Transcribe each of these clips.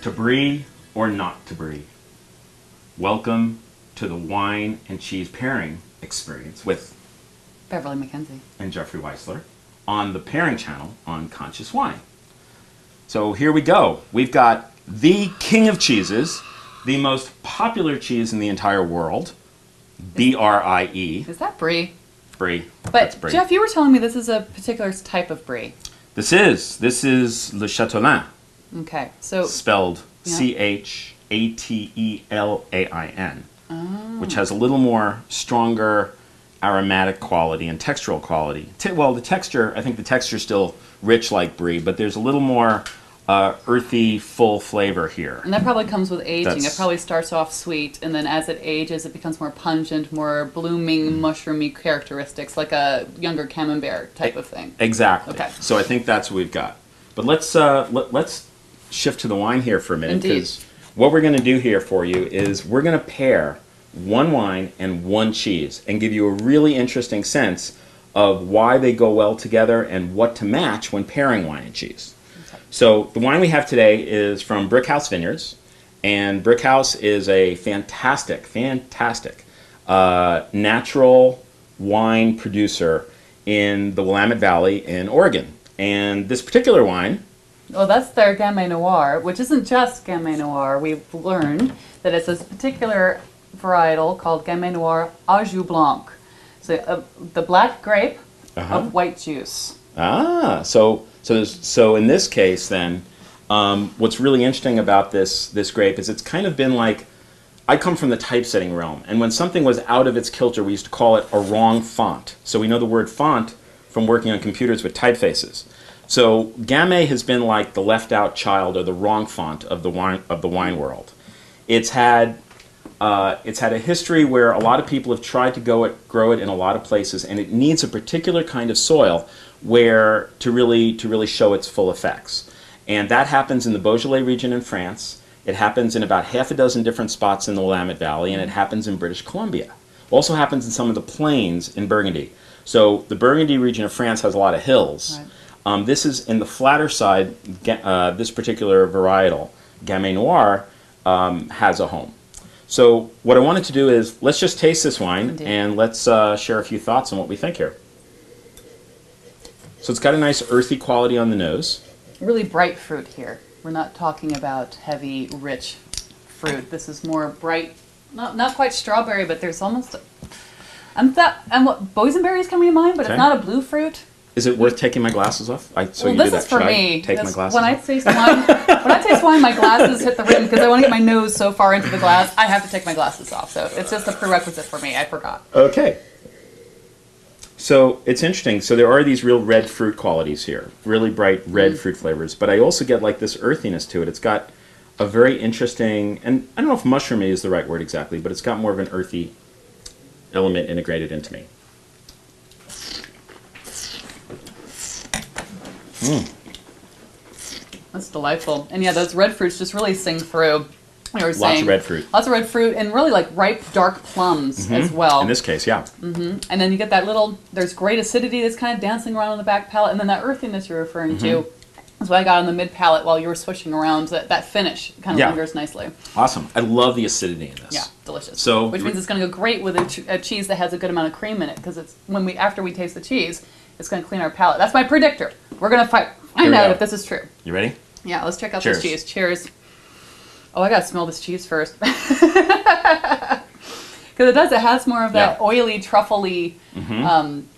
To Brie or not to Brie, welcome to the wine and cheese pairing experience with Beverly McKenzie and Jeffrey Weissler on the Pairing Channel on Conscious Wine. So here we go. We've got the king of cheeses, the most popular cheese in the entire world, B-R-I-E. Is that Brie? Brie. But That's Brie. Jeff, you were telling me this is a particular type of Brie. This is Le Chatelain, Okay, so spelled Yeah. C-H-A-T-E-L-A-I-N, which has a little more stronger aromatic quality and textural quality. Well, the texture, I think the texture is still rich like Brie, but there's a little more earthy, full flavor here. and that probably comes with aging. That's- It probably starts off sweet, and then as it ages, it becomes more pungent, more blooming, mushroomy characteristics, like a younger camembert type of thing. Exactly. Okay. So I think that's what we've got. But let's shift to the wine here for a minute, Indeed. because what we're going to do here for you is we're going to pair one wine and one cheese and give you a really interesting sense of why they go well together and what to match when pairing wine and cheese. So the wine we have today is from Brickhouse Vineyards, and Brickhouse is a fantastic natural wine producer in the Willamette Valley in Oregon. And this particular wine, Well, that's their Gamay Noir, which isn't just Gamay Noir. We've learned that it's this particular varietal called Gamay Noir Ajou Blanc. So the black grape of white juice. so in this case then, what's really interesting about this grape is it's kind of been like, I come from the typesetting realm, and when something was out of its kilter, we used to call it a wrong font. So we know the word font from working on computers with typefaces. So Gamay has been like the left out child or the wrong font of the wine world. It's had a history where a lot of people have tried to grow it in a lot of places, and it needs a particular kind of soil where to really show its full effects. And that happens in the Beaujolais region in France. It happens in about half a dozen different spots in the Willamette Valley, and it happens in British Columbia. Also happens in some of the plains in Burgundy. So the Burgundy region of France has a lot of hills. Right. This is in the flatter side. This particular varietal, Gamay Noir, has a home. So what I wanted to do is let's just taste this wine. Indeed. And let's share a few thoughts on what we think here. So it's got a nice earthy quality on the nose. Really bright fruit here. We're not talking about heavy, rich fruit. This is more bright, not quite strawberry, but there's almost. And what boysenberry is coming to mind, but Okay. it's not a blue fruit. Is it worth taking my glasses off? Well, this is for Should me. I take my This- glasses when I off? taste wine, my glasses hit the rim because I want to get my nose so far into the glass. I have to take my glasses off. So it's just a prerequisite for me. I forgot. Okay. So it's interesting. So there are these real red fruit qualities here, really bright red fruit flavors. But I also get like this earthiness to it. It's got a very interesting, and I don't know if mushroomy is the right word exactly, but it's got more of an earthy element integrated into me. That's delightful. And yeah, those red fruits just really sing through. You were saying, Lots of red fruit. Lots of red fruit and really like ripe, dark plums as well. In this case, yeah. And then you get that there's great acidity that's kind of dancing around on the back palate. And then that earthiness you're referring to is what I got on the mid palate while you were swishing around. That finish kind of Yeah. lingers nicely. Awesome. I love the acidity in this. Yeah, delicious. So- which means it's going to go great with a cheese that has a good amount of cream in it because it's after we taste the cheese, it's going to clean our palate. That's my predictor. We're going to find we out go. if this is true. You ready? Yeah, let's check out Cheers. this cheese. Cheers. Oh, I gotta smell this cheese first. Because it has more of that Yeah. oily, truffly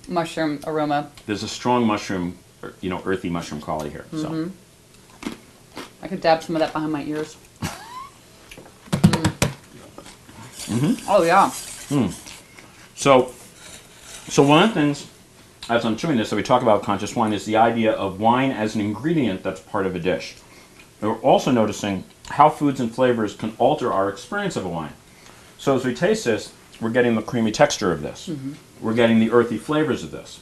mushroom aroma. There's a strong mushroom, earthy mushroom quality here. So. I could dab some of that behind my ears. Oh, yeah. So one of the things, as I'm chewing this, that we talk about conscious wine is the idea of wine as an ingredient that's part of a dish. We're also noticing how foods and flavors can alter our experience of a wine. So as we taste this, we're getting the creamy texture of this. We're getting the earthy flavors of this.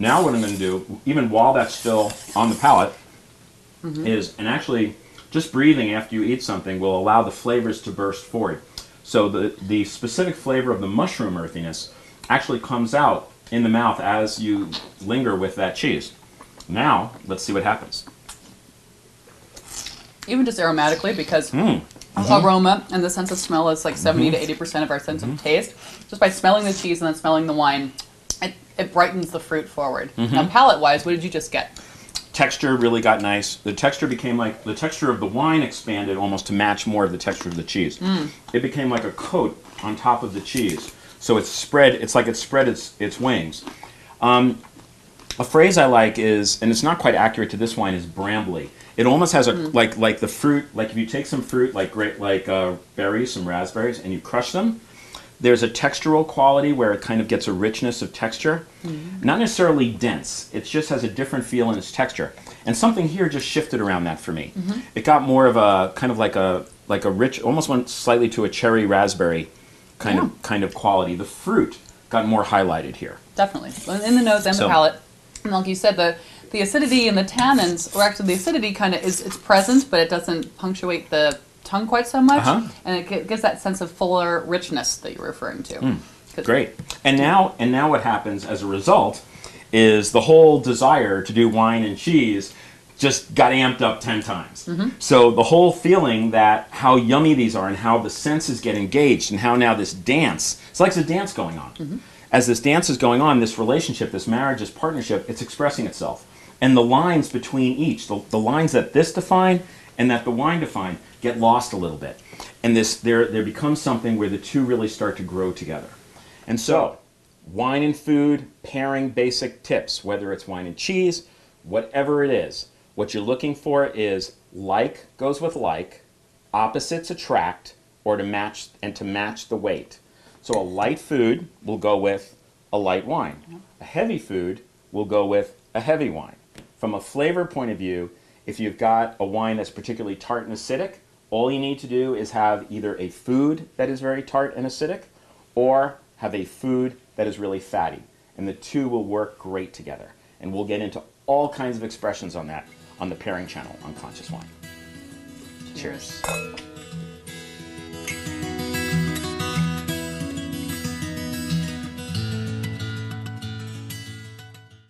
Now what I'm going to do, even while that's still on the palate, is, and actually just breathing after you eat something will allow the flavors to burst forward. So the specific flavor of the mushroom earthiness actually comes out in the mouth as you linger with that cheese. Now, let's see what happens. even just aromatically, because aroma and the sense of smell is like 70 to 80% of our sense of taste. Just by smelling the cheese and then smelling the wine, it brightens the fruit forward. Now, palate-wise, what did you just get? Texture really got nice. The texture became like, the texture of the wine expanded almost to match more of the texture of the cheese. It became like a coat on top of the cheese. So it's spread, it's like it spread its wings. A phrase I like is, and it's not quite accurate to this wine, is brambly. It almost has a, like the fruit, like if you take some fruit, like berries, some raspberries, and you crush them, there's a textural quality where it kind of gets a richness of texture. Not necessarily dense, it just has a different feel in its texture. And something here just shifted around that for me. It got more of a, kind of like a rich, almost went slightly to a cherry raspberry kind of quality. The fruit got more highlighted here. Definitely, in the nose and the palate. And like you said, the acidity and the tannins, or actually the acidity kind of it's present, but it doesn't punctuate the tongue quite so much, and it gives that sense of fuller richness that you're referring to. Great. And now what happens as a result is the whole desire to do wine and cheese just got amped up 10 times. So the whole feeling that how yummy these are and how the senses get engaged and how now this dance, it's like there's a dance going on. As this dance is going on, this relationship, this marriage, this partnership, it's expressing itself. And the lines between each, the lines that this define and that the wine define, get lost a little bit. And there becomes something where the two really start to grow together. And so, wine and food, pairing basic tips, whether it's wine and cheese, whatever it is, what you're looking for is like goes with like, opposites attract, or to match the weight. So a light food will go with a light wine. A heavy food will go with a heavy wine. From a flavor point of view, if you've got a wine that's particularly tart and acidic, all you need to do is have either a food that is very tart and acidic, or have a food that is really fatty. And the two will work great together. And we'll get into all kinds of expressions on that on the pairing channel on Conscious Wine. Cheers.